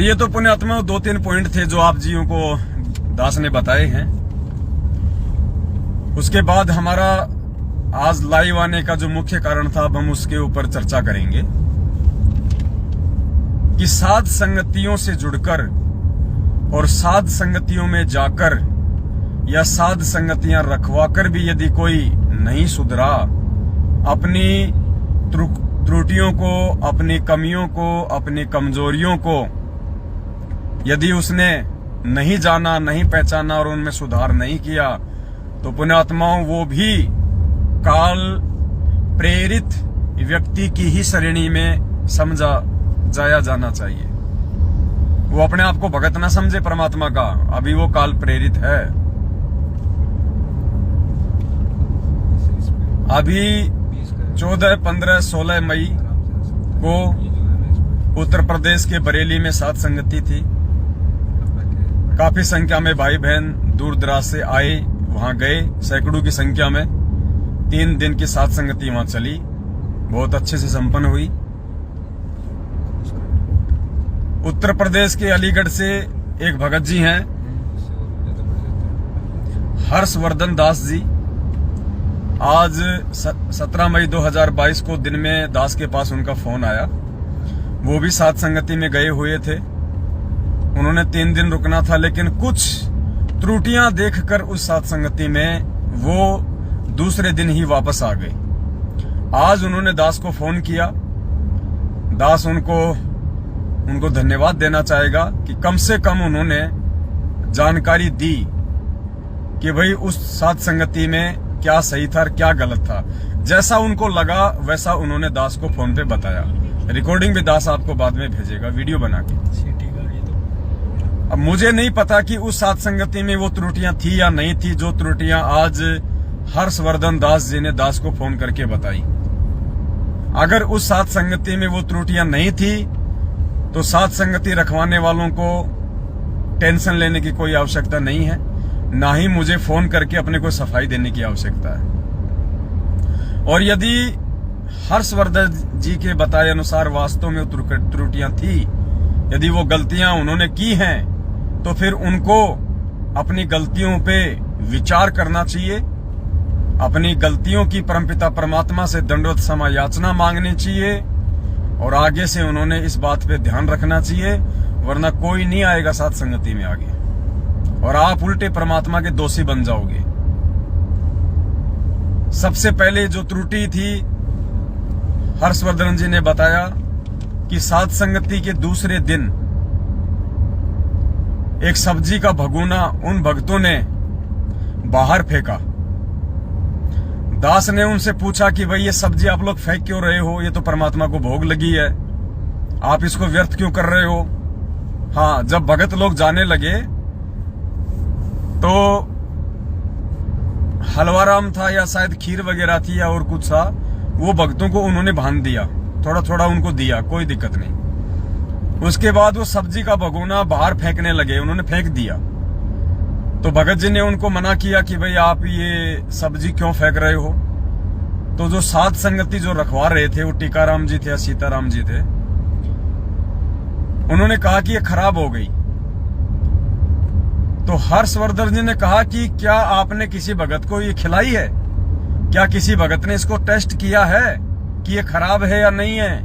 ये तो पुण्यात्मा 2-3 पॉइंट थे जो आप जियों को दास ने बताए हैं। उसके बाद हमारा आज लाइव आने का जो मुख्य कारण था, अब हम उसके ऊपर चर्चा करेंगे कि साध संगतियों से जुड़कर और साध संगतियों में जाकर या साध संगतियां रखवाकर भी यदि कोई नहीं सुधरा, अपनी त्रुटियों को, अपनी कमियों को, अपनी कमजोरियों को यदि उसने नहीं जाना, नहीं पहचाना और उनमें सुधार नहीं किया, तो पुण्यात्माओं वो भी काल प्रेरित व्यक्ति की ही श्रेणी में समझा जाया जाना चाहिए। वो अपने आप को भगत ना समझे परमात्मा का, अभी वो काल प्रेरित है। अभी 14, 15, 16 मई को उत्तर प्रदेश के बरेली में साध संगति थी। काफी संख्या में भाई बहन दूर दराज से आए, वहां गए, सैकड़ों की संख्या में 3 दिन की साध संगति वहां चली, बहुत अच्छे से संपन्न हुई। उत्तर प्रदेश के अलीगढ़ से एक भगत जी हैं, हर्षवर्धन दास जी। आज 17 मई 2022 को दिन में दास के पास उनका फोन आया। वो भी साध संगति में गए हुए थे, उन्होंने 3 दिन रुकना था, लेकिन कुछ त्रुटियां देखकर उस साध संगति में वो दूसरे दिन ही वापस आ गए। आज उन्होंने दास को फोन किया। दास उनको धन्यवाद देना चाहेगा कि कम से कम उन्होंने जानकारी दी कि भाई उस साध संगति में क्या सही था और क्या गलत था। जैसा उनको लगा वैसा उन्होंने दास को फोन पे बताया। रिकॉर्डिंग भी दास आपको बाद में भेजेगा वीडियो बना के। अब मुझे नहीं पता कि उस साध संगति में वो त्रुटियां थी या नहीं थी, जो त्रुटियां आज हर्षवर्धन दास जी ने दास को फोन करके बताई। अगर उस साध संगति में वो त्रुटियां नहीं थी तो साध संगति रखवाने वालों को टेंशन लेने की कोई आवश्यकता नहीं है, ना ही मुझे फोन करके अपने को सफाई देने की आवश्यकता है। और यदि हर्षवर्धन जी के बताए अनुसार वास्तव में त्रुटियां थी, यदि वो गलतियां उन्होंने की हैं, तो फिर उनको अपनी गलतियों पे विचार करना चाहिए, अपनी गलतियों की परमपिता परमात्मा से दंडवत क्षमा याचना मांगनी चाहिए और आगे से उन्होंने इस बात पे ध्यान रखना चाहिए, वरना कोई नहीं आएगा साध संगति में आगे और आप उल्टे परमात्मा के दोषी बन जाओगे। सबसे पहले जो त्रुटि थी, हर्षवर्धन जी ने बताया कि साध संगति के दूसरे दिन एक सब्जी का भगोना उन भक्तों ने बाहर फेंका। दास ने उनसे पूछा कि भाई ये सब्जी आप लोग फेंक क्यों रहे हो, ये तो परमात्मा को भोग लगी है, आप इसको व्यर्थ क्यों कर रहे हो। हाँ, जब भगत लोग जाने लगे तो हलवाराम था या शायद खीर वगैरह थी या और कुछ था, वो भक्तों को उन्होंने भान दिया, थोड़ा थोड़ा उनको दिया, कोई दिक्कत नहीं। उसके बाद वो सब्जी का भगोना बाहर फेंकने लगे, उन्होंने फेंक दिया। तो भगत जी ने उनको मना किया कि भाई आप ये सब्जी क्यों फेंक रहे हो। तो जो साध संगति जो रखवा रहे थे, वो टीकाराम जी थे या सीताराम जी थे, उन्होंने कहा कि ये खराब हो गई। तो हर्षवर्धन जी ने कहा कि क्या आपने किसी भगत को ये खिलाई है, क्या किसी भगत ने इसको टेस्ट किया है कि ये खराब है या नहीं है।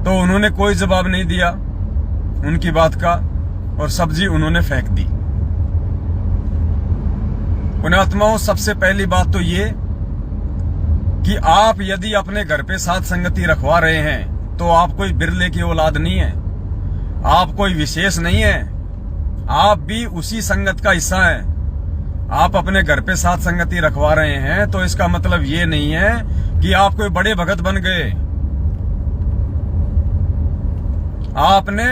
तो उन्होंने कोई जवाब नहीं दिया उनकी बात का और सब्जी उन्होंने फेंक दी। पुण्यात्माओं, सबसे पहली बात तो ये कि आप यदि अपने घर पे साध संगति रखवा रहे हैं तो आप कोई बिरले की औलाद नहीं है, आप कोई विशेष नहीं है, आप भी उसी संगत का हिस्सा है। आप अपने घर पे साध संगति रखवा रहे हैं तो इसका मतलब ये नहीं है कि आप कोई बड़े भगत बन गए। आपने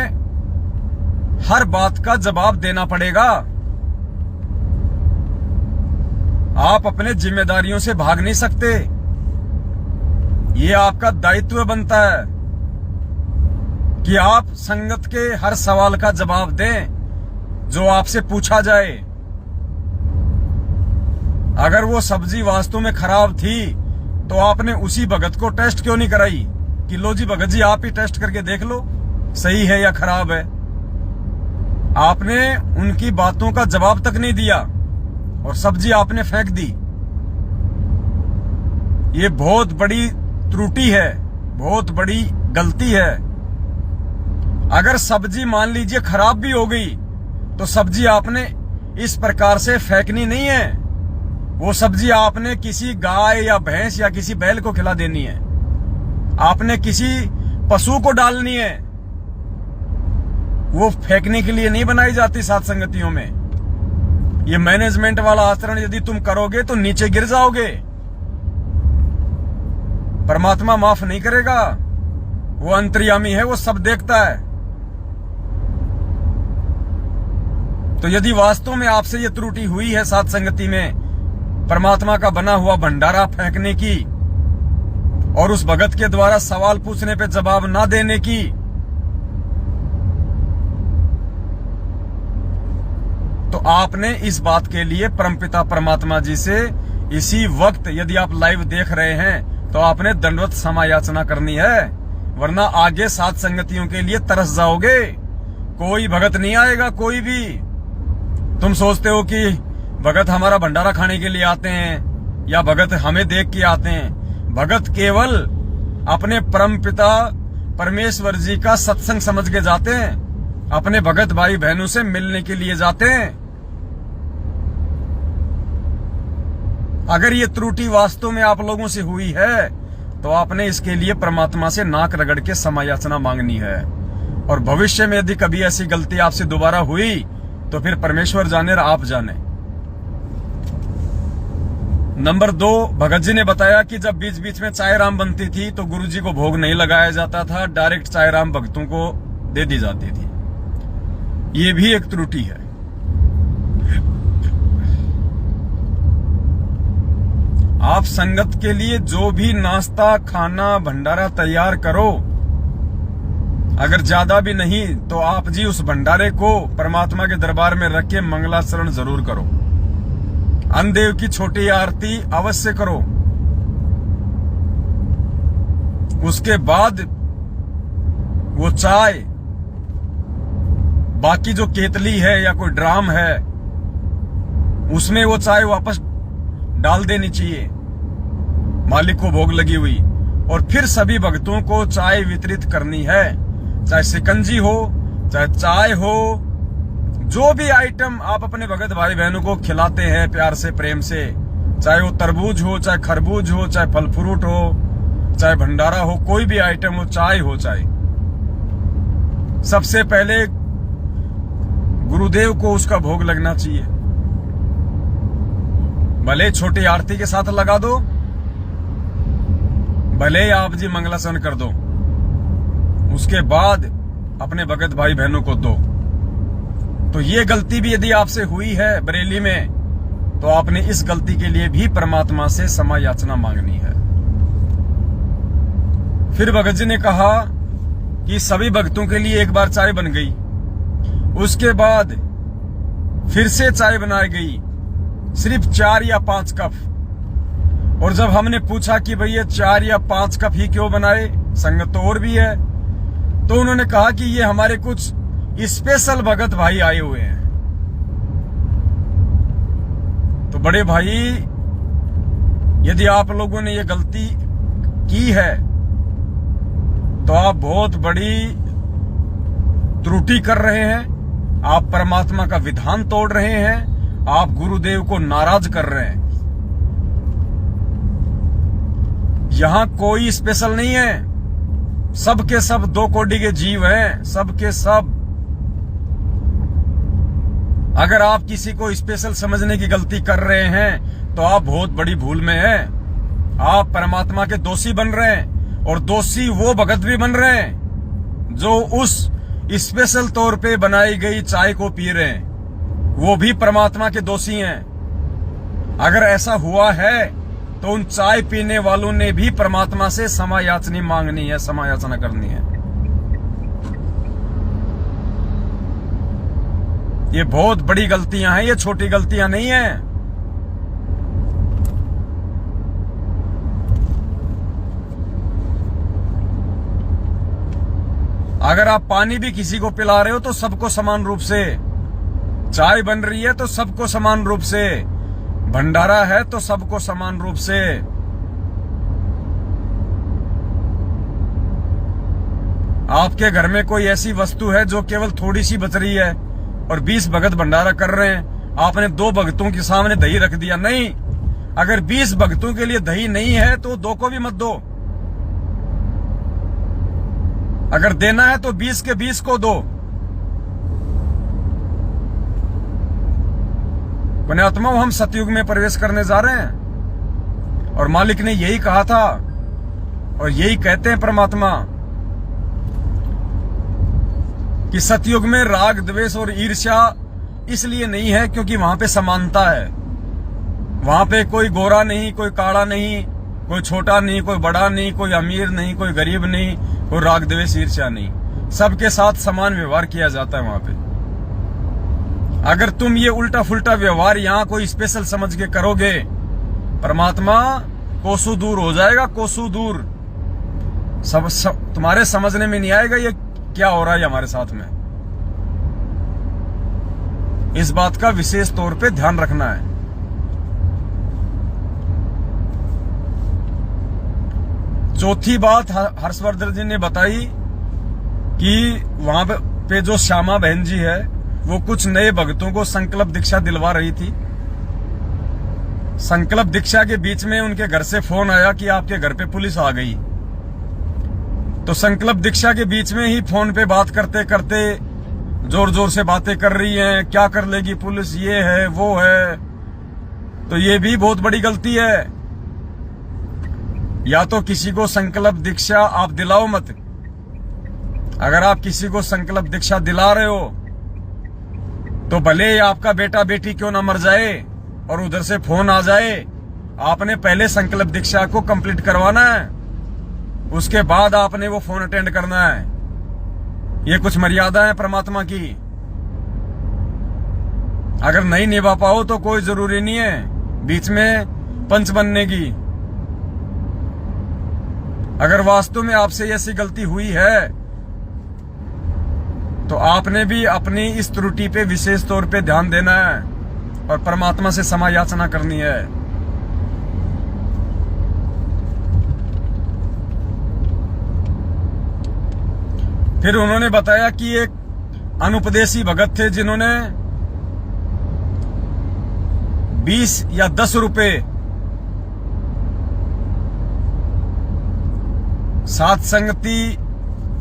हर बात का जवाब देना पड़ेगा। आप अपने जिम्मेदारियों से भाग नहीं सकते, ये आपका दायित्व बनता है कि आप संगत के हर सवाल का जवाब दें जो आपसे पूछा जाए। अगर वो सब्जी वास्तव में खराब थी तो आपने उसी भगत को टेस्ट क्यों नहीं कराई कि लो जी भगत जी आप ही टेस्ट करके देख लो सही है या खराब है। आपने उनकी बातों का जवाब तक नहीं दिया और सब्जी आपने फेंक दी। ये बहुत बड़ी त्रुटि है, बहुत बड़ी गलती है। अगर सब्जी मान लीजिए खराब भी हो गई तो सब्जी आपने इस प्रकार से फेंकनी नहीं है। वो सब्जी आपने किसी गाय या भैंस या किसी बैल को खिला देनी है, आपने किसी पशु को डालनी है। वो फेंकने के लिए नहीं बनाई जाती साथ संगतियों में। ये मैनेजमेंट वाला आचरण यदि तुम करोगे तो नीचे गिर जाओगे। परमात्मा माफ नहीं करेगा, वो अंतर्यामी है, वो सब देखता है। तो यदि वास्तव में आपसे ये त्रुटि हुई है साथ संगति में परमात्मा का बना हुआ भंडारा फेंकने की और उस भगत के द्वारा सवाल पूछने पे जवाब ना देने की, तो आपने इस बात के लिए परमपिता परमात्मा जी से इसी वक्त, यदि आप लाइव देख रहे हैं, तो आपने दंडवत क्षमा याचना करनी है, वरना आगे साथ संगतियों के लिए तरस जाओगे। कोई भगत नहीं आएगा, कोई भी। तुम सोचते हो कि भगत हमारा भंडारा खाने के लिए आते हैं या भगत हमें देख के आते हैं। भगत केवल अपने परमपिता परमेश्वर जी का सत्संग समझ के जाते हैं, अपने भगत भाई बहनों से मिलने के लिए जाते हैं। अगर ये त्रुटि वास्तव में आप लोगों से हुई है तो आपने इसके लिए परमात्मा से नाक रगड़ के क्षमा याचना मांगनी है। और भविष्य में यदि कभी ऐसी गलती आपसे दोबारा हुई तो फिर परमेश्वर जाने और आप जाने। नंबर 2, भगत जी ने बताया कि जब बीच बीच में चाय राम बनती थी तो गुरु जी को भोग नहीं लगाया जाता था, डायरेक्ट चाय राम भक्तों को दे दी जाती थी। ये भी एक त्रुटि है। आप संगत के लिए जो भी नाश्ता खाना भंडारा तैयार करो, अगर ज्यादा भी नहीं तो आप जी उस भंडारे को परमात्मा के दरबार में रख के मंगलाचरण जरूर करो। अन्नदेव की छोटी आरती अवश्य करो। उसके बाद वो चाय, बाकी जो केतली है या कोई ड्राम है, उसमें वो चाय वापस डाल देनी चाहिए, मालिक को भोग लगी हुई। और फिर सभी भक्तों को चाय वितरित करनी है, चाहे शिकंजी हो, चाहे चाय हो, जो भी आइटम आप अपने भगत भाई बहनों को खिलाते हैं प्यार से प्रेम से, चाहे वो तरबूज हो, चाहे खरबूज हो, चाहे फल फ्रूट हो, चाहे भंडारा हो, कोई भी आइटम हो, चाय हो, चाहे सबसे पहले गुरुदेव को उसका भोग लगना चाहिए। भले छोटी आरती के साथ लगा दो, भले आप जी मंगलाचरण कर दो, उसके बाद अपने भगत भाई बहनों को दो। तो ये गलती भी यदि आपसे हुई है बरेली में, तो आपने इस गलती के लिए भी परमात्मा से क्षमा याचना मांगनी है। फिर भगत जी ने कहा कि सभी भक्तों के लिए एक बार चाय बन गई, उसके बाद फिर से चाय बनाई गई, सिर्फ 4 या 5 कप। और जब हमने पूछा कि भैया 4 या 5 कप ही क्यों बनाए, संगत तो और भी है, तो उन्होंने कहा कि ये हमारे कुछ स्पेशल भगत भाई आए हुए हैं। तो बड़े भाई, यदि आप लोगों ने ये गलती की है तो आप बहुत बड़ी त्रुटि कर रहे हैं, आप परमात्मा का विधान तोड़ रहे हैं, आप गुरुदेव को नाराज कर रहे हैं। यहां कोई स्पेशल नहीं है, सबके सब 2 कोटि के जीव हैं, सबके सब। अगर आप किसी को स्पेशल समझने की गलती कर रहे हैं तो आप बहुत बड़ी भूल में हैं। आप परमात्मा के दोषी बन रहे हैं, और दोषी वो भगत भी बन रहे हैं जो उस स्पेशल तौर पे बनाई गई चाय को पी रहे हैं, वो भी परमात्मा के दोषी हैं। अगर ऐसा हुआ है तो उन चाय पीने वालों ने भी परमात्मा से क्षमा याचना मांगनी है, क्षमा याचना करनी है। ये बहुत बड़ी गलतियां हैं, ये छोटी गलतियां नहीं हैं। अगर आप पानी भी किसी को पिला रहे हो तो सबको समान रूप से, चाय बन रही है तो सबको समान रूप से, भंडारा है तो सबको समान रूप से। आपके घर में कोई ऐसी वस्तु है जो केवल थोड़ी सी बच रही है और 20 भगत भंडारा कर रहे हैं, आपने 2 भगतों के सामने दही रख दिया। नहीं, अगर 20 भगतों के लिए दही नहीं है तो 2 को भी मत दो। अगर देना है तो 20 के 20 को दो। पुण्यात्माओं, हम सतयुग में प्रवेश करने जा रहे हैं और मालिक ने यही कहा था और यही कहते हैं परमात्मा कि सतयुग में राग, द्वेष और ईर्ष्या इसलिए नहीं है क्योंकि वहां पे समानता है। वहां पे कोई गोरा नहीं, कोई काला नहीं, कोई छोटा नहीं, कोई बड़ा नहीं, कोई अमीर नहीं, कोई गरीब नहीं, कोई राग, द्वेष, ईर्ष्या नहीं। सबके साथ समान व्यवहार किया जाता है वहां पे। अगर तुम ये उल्टा फुल्टा व्यवहार यहाँ कोई स्पेशल समझ के करोगे, परमात्मा कोसों दूर हो जाएगा, कोसों दूर। तुम्हारे समझने में नहीं आएगा ये क्या हो रहा है हमारे साथ में। इस बात का विशेष तौर पे ध्यान रखना है। चौथी बात हर्षवर्धन जी ने बताई कि वहां पे जो श्यामा बहन जी है वो कुछ नए भक्तों को संकल्प दीक्षा दिलवा रही थी। संकल्प दीक्षा के बीच में उनके घर से फोन आया कि आपके घर पे पुलिस आ गई। तो संकल्प दीक्षा के बीच में ही फोन पे बात करते करते जोर जोर से बातें कर रही हैं, क्या कर लेगी पुलिस, ये है वो है। तो ये भी बहुत बड़ी गलती है। या तो किसी को संकल्प दीक्षा आप दिलाओ मत। अगर आप किसी को संकल्प दीक्षा दिला रहे हो तो भले ही आपका बेटा बेटी क्यों ना मर जाए और उधर से फोन आ जाए, आपने पहले संकल्प दीक्षा को कंप्लीट करवाना है, उसके बाद आपने वो फोन अटेंड करना है। ये कुछ मर्यादा है परमात्मा की। अगर नहीं निभा पाओ तो कोई जरूरी नहीं है बीच में पंच बनने की। अगर वास्तव में आपसे ऐसी गलती हुई है तो आपने भी अपनी इस त्रुटि पे विशेष तौर पे ध्यान देना है और परमात्मा से क्षमा याचना करनी है। फिर उन्होंने बताया कि एक अनुपदेशी भगत थे जिन्होंने 20 या 10 रुपए साथ संगति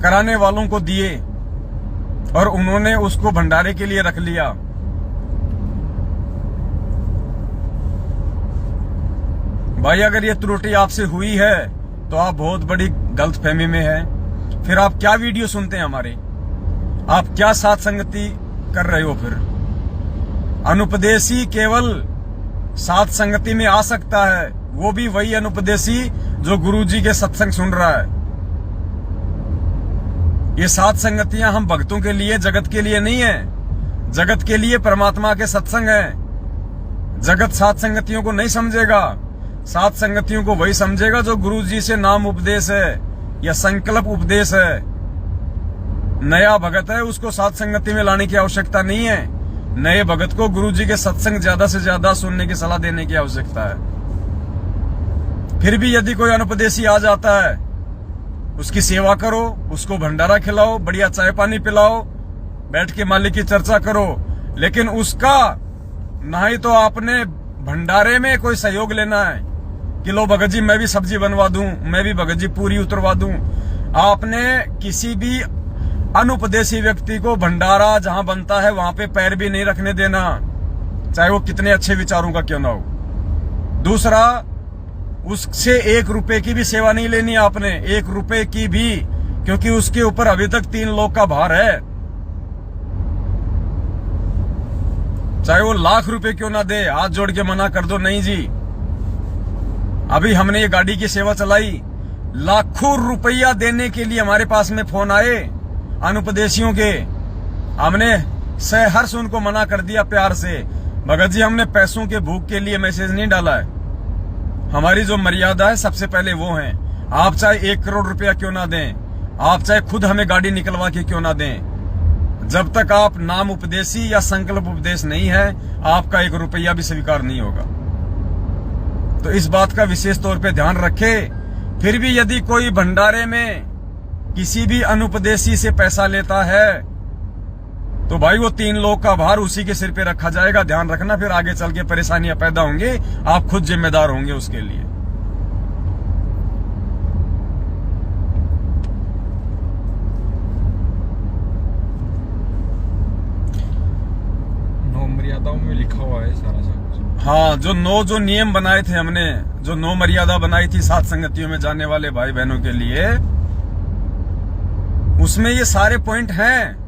कराने वालों को दिए और उन्होंने उसको भंडारे के लिए रख लिया। भाई, अगर ये त्रुटि आपसे हुई है तो आप बहुत बड़ी गलतफहमी में हैं। फिर आप क्या वीडियो सुनते हैं हमारे, आप क्या साथ संगति कर रहे हो? फिर अनुपदेशी केवल साथ संगति में आ सकता है, वो भी वही अनुपदेशी जो गुरुजी के सत्संग सुन रहा है। ये सात संगतियां हम भक्तों के लिए, जगत के लिए नहीं है। जगत के लिए परमात्मा के सत्संग है। जगत सात संगतियों को नहीं समझेगा। सात संगतियों को वही समझेगा जो गुरुजी से नाम उपदेश है या संकल्प उपदेश है। नया भगत है, उसको सात संगति में लाने की आवश्यकता नहीं है। नए भगत को गुरुजी के सत्संग ज्यादा से ज्यादा सुनने की सलाह देने की आवश्यकता है। फिर भी यदि कोई अनुपदेशी आ जाता है, उसकी सेवा करो, उसको भंडारा खिलाओ, बढ़िया चाय पानी पिलाओ, बैठ के मालिक की चर्चा करो। लेकिन उसका ना ही तो आपने भंडारे में कोई सहयोग लेना है कि लो भगत जी मैं भी सब्जी बनवा दूं, मैं भी भगत जी पूरी उतरवा दूं। आपने किसी भी अनुपदेशी व्यक्ति को भंडारा जहां बनता है वहां पे पैर भी नहीं रखने देना, चाहे वो कितने अच्छे विचारों का क्यों ना हो। दूसरा, उससे 1 रुपए की भी सेवा नहीं लेनी आपने, 1 रुपए की भी, क्योंकि उसके ऊपर अभी तक 3 लोग का भार है। चाहे वो लाख रुपए क्यों ना दे, हाथ जोड़ के मना कर दो, नहीं जी। अभी हमने ये गाड़ी की सेवा चलाई, लाखों रुपया देने के लिए हमारे पास में फोन आए अनुपदेशियों के। हमने सहर्ष उनको मना कर दिया प्यार से, भगत जी हमने पैसों के भूख के लिए मैसेज नहीं डाला है। हमारी जो मर्यादा है सबसे पहले वो है। आप चाहे 1 करोड़ रुपया क्यों ना दें, आप चाहे खुद हमें गाड़ी निकलवा के क्यों ना दें, जब तक आप नाम उपदेशी या संकल्प उपदेश नहीं है, आपका 1 रुपया भी स्वीकार नहीं होगा। तो इस बात का विशेष तौर पे ध्यान रखें। फिर भी यदि कोई भंडारे में किसी भी अनुपदेशी से पैसा लेता है तो भाई वो 3 लोग का भार उसी के सिर पे रखा जाएगा। ध्यान रखना, फिर आगे चल के परेशानियां पैदा होंगी, आप खुद जिम्मेदार होंगे उसके लिए। नौ मर्यादाओं में लिखा हुआ है सारा सब। हाँ, जो नियम बनाए थे हमने, जो 9 मर्यादा बनाई थी सात संगतियों में जाने वाले भाई बहनों के लिए, उसमें ये सारे पॉइंट हैं।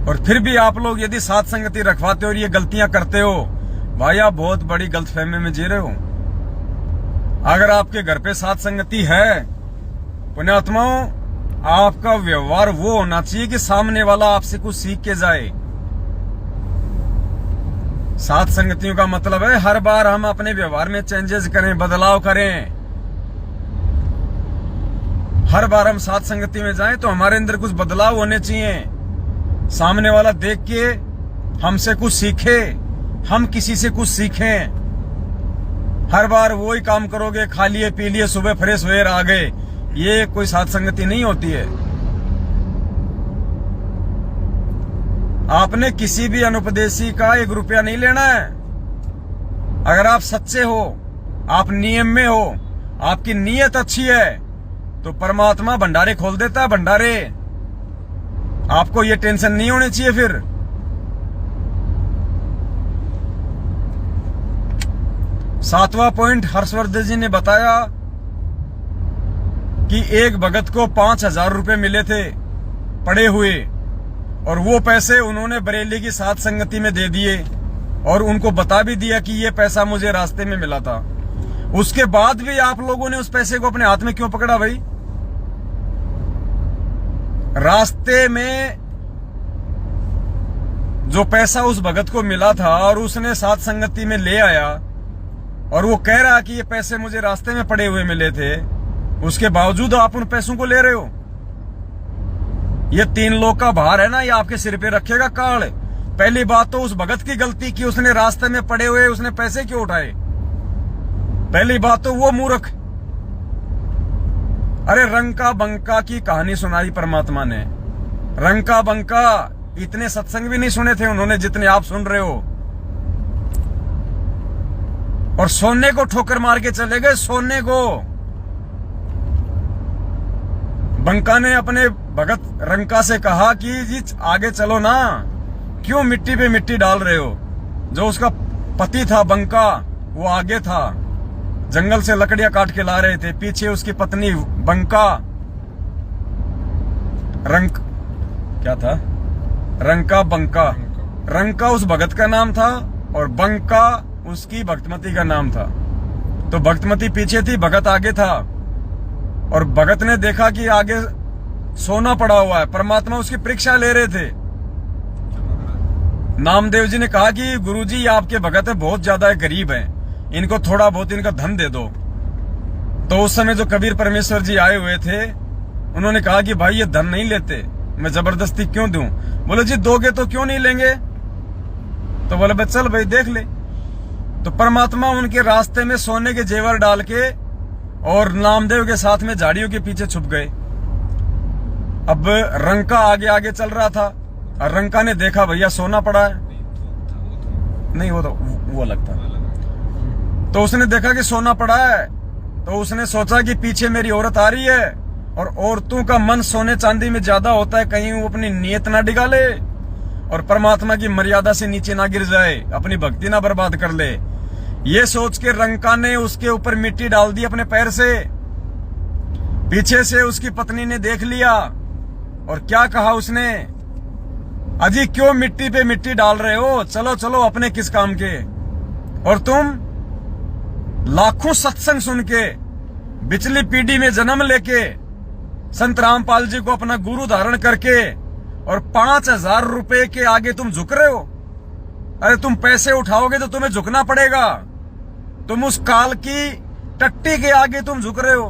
और फिर भी आप लोग यदि सात संगति रखवाते हो और ये गलतियां करते हो, भाई आप बहुत बड़ी गलतफहमी में जी रहे हो। अगर आपके घर पे सात संगति है, पुण्यात्माओं, आपका व्यवहार वो होना चाहिए कि सामने वाला आपसे कुछ सीख के जाए। सात संगतियों का मतलब है हर बार हम अपने व्यवहार में चेंजेस करें, बदलाव करें। हर बार हम सात संगति में जाएं तो हमारे अंदर कुछ बदलाव होने चाहिए। सामने वाला देख के हमसे कुछ सीखे, हम किसी से कुछ सीखें। हर बार वही काम करोगे, खा लिए पी लिए, सुबह फ्रेश हुए आ गए, ये कोई सात संगति नहीं होती है। आपने किसी भी अनुपदेशी का 1 रुपया नहीं लेना है। अगर आप सच्चे हो, आप नियम में हो, आपकी नीयत अच्छी है, तो परमात्मा भंडारे खोल देता है। भंडारे, आपको ये टेंशन नहीं होनी चाहिए। फिर सातवां पॉइंट हर्षवर्धन जी ने बताया कि एक भगत को 5,000 रुपए मिले थे पड़े हुए, और वो पैसे उन्होंने बरेली की सात संगति में दे दिए और उनको बता भी दिया कि ये पैसा मुझे रास्ते में मिला था। उसके बाद भी आप लोगों ने उस पैसे को अपने हाथ में क्यों पकड़ा भाई? रास्ते में जो पैसा उस भगत को मिला था और उसने सात संगति में ले आया, और वो कह रहा कि ये पैसे मुझे रास्ते में पड़े हुए मिले थे, उसके बावजूद आप उन पैसों को ले रहे हो। ये 3 लोग का भार है ना, ये आपके सिर पे रखेगा काल। पहली बात तो उस भगत की गलती की, उसने रास्ते में पड़े हुए उसने पैसे क्यों उठाए? पहली बात तो वो मूर्ख। अरे रंका बंका की कहानी सुनाई परमात्मा ने। रंका बंका इतने सत्संग भी नहीं सुने थे उन्होंने जितने आप सुन रहे हो, और सोने को ठोकर मार के चले गए। सोने को बंका ने अपने भगत रंका से कहा कि जी आगे चलो ना, क्यों मिट्टी पे मिट्टी डाल रहे हो? जो उसका पति था बंका, वो आगे था, जंगल से लकड़ियां काट के ला रहे थे, पीछे उसकी पत्नी बंका। रंक क्या था? रंका बंका। रंका उस भगत का नाम था और बंका उसकी भक्तमती का नाम था। तो भक्तमती पीछे थी, भगत आगे था, और भगत ने देखा कि आगे सोना पड़ा हुआ है। परमात्मा उसकी परीक्षा ले रहे थे। नामदेव जी ने कहा कि गुरुजी आपके भगत है, बहुत ज्यादा गरीब हैं, इनको थोड़ा बहुत इनका धन दे दो। तो उस समय जो कबीर परमेश्वर जी आए हुए थे, उन्होंने कहा कि भाई ये धन नहीं लेते, मैं जबरदस्ती क्यों दूं? बोले जी दोगे तो क्यों नहीं लेंगे? तो बोले भाई चल भाई देख ले। तो परमात्मा उनके रास्ते में सोने के जेवर डाल के और नामदेव के साथ में झाड़ियों के पीछे छुप गए। अब रंका आगे आगे चल रहा था और रंका ने देखा भैया सोना पड़ा है, नहीं वो तो वो लगता। तो उसने देखा कि सोना पड़ा है, तो उसने सोचा कि पीछे मेरी औरत आ रही है, और औरतों का मन सोने चांदी में ज्यादा होता है, कहीं वो अपनी नीयत ना डिगा ले और परमात्मा की मर्यादा से नीचे ना गिर जाए, अपनी भक्ति ना बर्बाद कर ले। ये सोच के रंका ने उसके ऊपर मिट्टी डाल दी अपने पैर से। पीछे से उसकी पत्नी ने देख लिया और क्या कहा उसने? अजी क्यों मिट्टी पे मिट्टी डाल रहे हो? चलो चलो अपने किस काम के। और तुम लाखों सत्संग सुन के, पिछली पीढ़ी में जन्म लेके, संत रामपाल जी को अपना गुरु धारण करके, और 5,000 रुपए के आगे तुम झुक रहे हो। अरे तुम पैसे उठाओगे तो तुम्हें झुकना पड़ेगा। तुम उस काल की टट्टी के आगे तुम झुक रहे हो।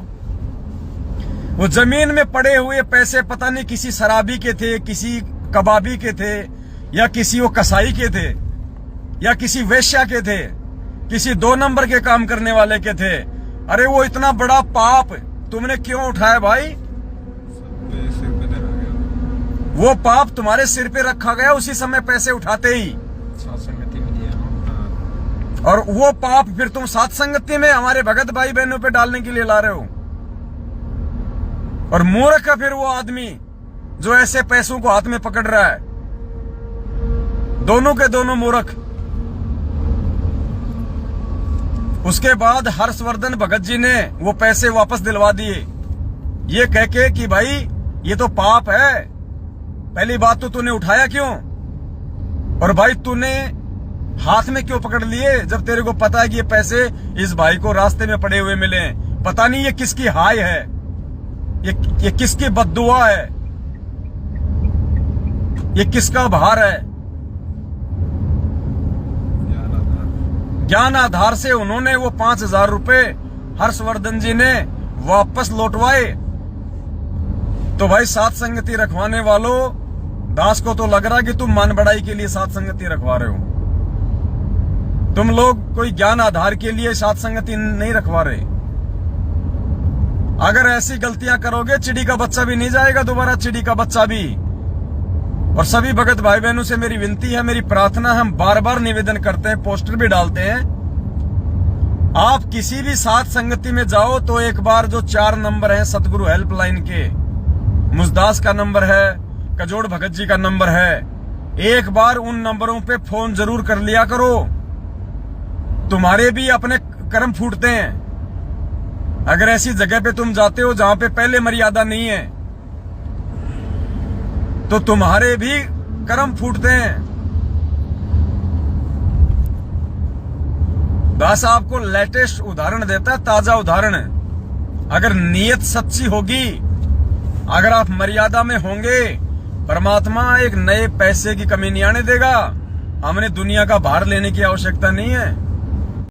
वो जमीन में पड़े हुए पैसे पता नहीं किसी शराबी के थे, किसी कबाबी के थे, या किसी वो कसाई के थे, या किसी वेश्या के थे, किसी 2 नंबर के काम करने वाले के थे। अरे वो इतना बड़ा पाप तुमने क्यों उठाया भाई? सिर पे धरा गया। वो पाप तुम्हारे सिर पे रखा गया उसी समय पैसे उठाते ही, साथ संगति में दिया ना। और वो पाप फिर तुम साथ संगति में हमारे भगत भाई बहनों पे डालने के लिए ला रहे हो। और मूर्ख है फिर वो आदमी जो ऐसे पैसों को हाथ में पकड़ रहा है। दोनों के दोनों मूर्ख। उसके बाद हर्षवर्धन भगत जी ने वो पैसे वापस दिलवा दिए, ये कह के कि भाई ये तो पाप है। पहली बात तो तूने उठाया क्यों, और भाई तूने हाथ में क्यों पकड़ लिए जब तेरे को पता है कि ये पैसे इस भाई को रास्ते में पड़े हुए मिले हैं। पता नहीं ये किसकी हाय है, ये किसकी बद्दुआ है, ये किसका भार है। ज्ञान आधार से उन्होंने वो 5,000 रुपए हर्षवर्धन जी ने वापस लौटवाए। तो भाई साथ संगति रखवाने वालों, दास को तो लग रहा कि तुम मान बढ़ाई के लिए साथ संगति रखवा रहे हो। तुम लोग कोई ज्ञान आधार के लिए साथ संगति नहीं रखवा रहे। अगर ऐसी गलतियां करोगे चिड़ी का बच्चा भी नहीं जाएगा दोबारा, चिड़ी का बच्चा भी। और सभी भगत भाई बहनों से मेरी विनती है, मेरी प्रार्थना, हम बार बार निवेदन करते हैं, पोस्टर भी डालते हैं, आप किसी भी साथ संगति में जाओ तो एक बार जो 4 नंबर हैं सतगुरु हेल्पलाइन के, मुजदास का नंबर है, कजोड़ भगत जी का नंबर है, एक बार उन नंबरों पे फोन जरूर कर लिया करो। तुम्हारे भी अपने कर्म फूटते हैं। अगर ऐसी जगह पे तुम जाते हो जहां पे पहले मर्यादा नहीं है तो तुम्हारे भी कर्म फूटते हैं। दास आपको लेटेस्ट उदाहरण देता है, ताजा उदाहरण। अगर नीयत सच्ची होगी, अगर आप मर्यादा में होंगे, परमात्मा एक नए पैसे की कमी नहीं आने देगा। हमने दुनिया का भार लेने की आवश्यकता नहीं है।